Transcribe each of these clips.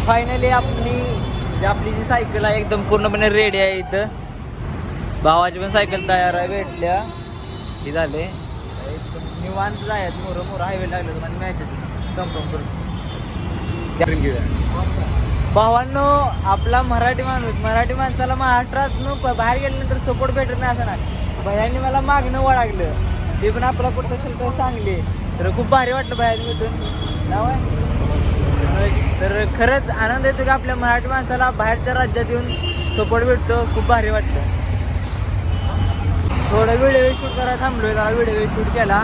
Finally आपली जी cycle आहे एकदम पूर्णपणे रेडी आहे. इथं भावाची पण सायकल तयार आहे, भेटल्या हे झाले एकदम निवांत जायचं. मोर हायवे लागलं तर मॅसेज कन्फर्म करून घेऊया. भावांनो, आपला मराठी माणसाला महाराष्ट्रात बाहेर गेल्यानंतर सपोर्ट भेटत नाही असं नाही. भयांनी मला मागणं वळागलं, ते पण आपला कुठं असेल तर सांगले, तर खूप भारी वाटलं भयांनी भेटून नाव आहे. तर खरंच आनंद येतो की आपल्या मराठी माणसाला बाहेरच्या राज्यात येऊन सपोर्ट भेटतो. खूप भारी वाटतं. थोडं व्हिडिओ शूट करायला थांबलोय, जरा व्हिडिओ शूट केला.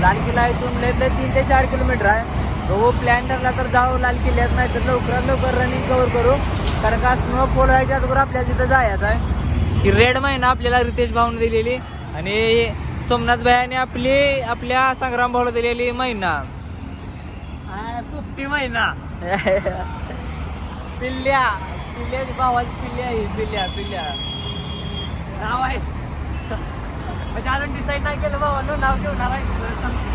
लाल किल्ला इथून लय 3 ते 4 किलोमीटर आहे. तो प्लॅन ठरला तर जाऊ लाल किल्ल्यात, नाही तर लवकरात लवकर रनिंग कव्हर करू, कारण का स्नोफॉल व्हायच्या अगोदर आपल्याला तिथं जायचं आहे. ही रेड महिना आपल्याला रितेश भाऊने दिलेली आणि सोमनाथ भाईने आपल्या संग्राम भाऊला दिलेली महिना महिना पिल्ल्याची भावाची पिल्ली आहे. पिल्ल्या नाव आहे म्हणजे अजून डिसाईड नाही केलं भावानं नाव ठेवणार आहे.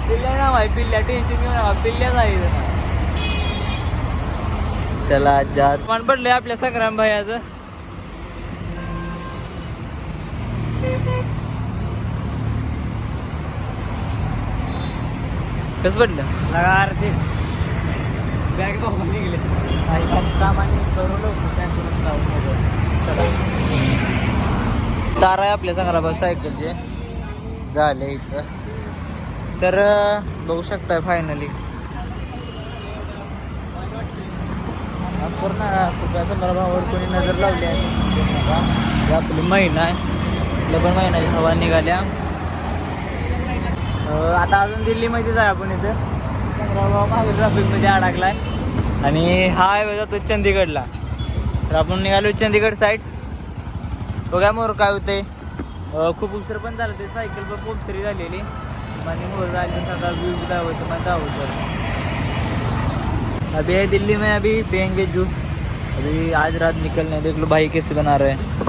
पिल्ल्या नाव आहे, पिल्ल्या. टेन्शन घेऊन नाव पिल्ल्याच आहे. चला जात पण पडलंय आपल्या संग्राम भाईचं. कसं पडलं लगार ते बॅग भाऊ निघले सामान्य करू तारा आहे आपल्या संग्राम सायकलचे झाले इथं. तर बघू शकताय फायनली पूर्ण संग्रामावर कोणी नजर लावली आहे. आपली महिना आहे, आपल्या पण महिन्याची हवा निघाल्या. आता अजून दिल्लीमध्येच आहे आपण. इथं संग्रामभाऊ मागे ट्रॅफिकमध्ये अडकलाय आणि हा हायवे जातो चंदीगडला. तर आपण निघालो चंदीगड साईड. बघा मोर काय होते. खूप उशीर पण झालं, ते सायकल पण खूप तरी झालेली आणि मोर जायचं सगळा व्यू दावतं पण दावतं. अभी है दिल्ली में, अभी पियेंगे जूस. अभी आज रात निकलने, देख लो भाई कैसे बना रहे हैं.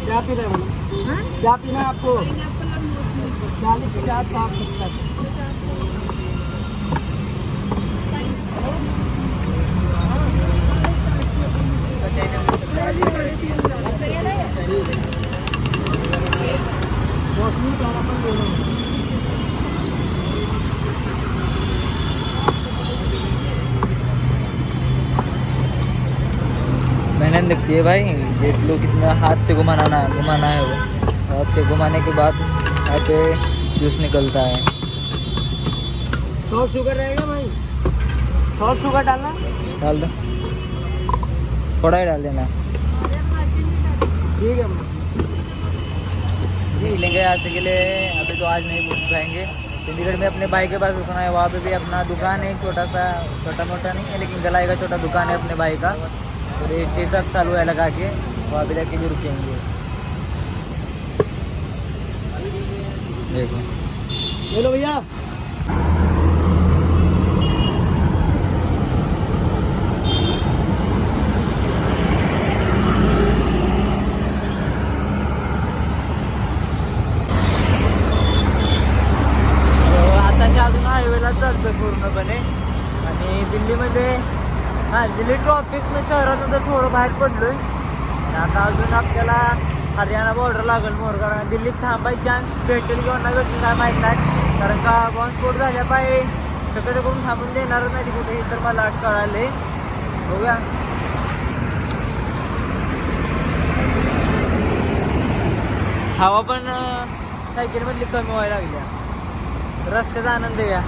क्या पीना है, क्या पीना है आपको? 40, 50, 60, 70. मेहनत लगती है भाई. देख लो कितना हाथ से घुमाना है वो. हाथ से घुमाने के बाद यहाँ पे जूस निकलता है. सॉल्ट शुगर रहेगा भाई? सॉल्ट शुगर डालना, डाल दो, थोड़ा ही डाल देना. ठीक है जी. लेंगे आज के लिए. अभी तो आज नहीं जाएंगे. चंडीगढ़ में अपने भाई के पास रुकना है. वहाँ पे भी अपना दुकान है, छोटा मोटा नहीं है लेकिन गलाई का छोटा दुकान है अपने भाई का. और ये 6-7 साल हुआ लगा के, वहाँ पे जाके भी रुकेंगे. देखो ले लो भैया. आताच्या अजून हायवेला चालतं पूर्णपणे. आणि दिल्लीमध्ये दिल्ली ट्रॉफिकनं शहरातून तर थोडं बाहेर पडलोय. आता अजून आपल्याला हरियाणा बॉर्डर लागेल मोर, कारण दिल्लीत थांबायची चान्स भेटेल किंवा नाही भेटेल काय माहीत नाही. कारण का बॉम्बस्फोट झाल्या पाहिजे शक्यतो करून थांबून देणारच नाही कुठेही, तर मला कळाले. बघूया. हवा पण सायकलमधली कमी व्हायला लागल्या. रस्त्याचा आनंद घ्या.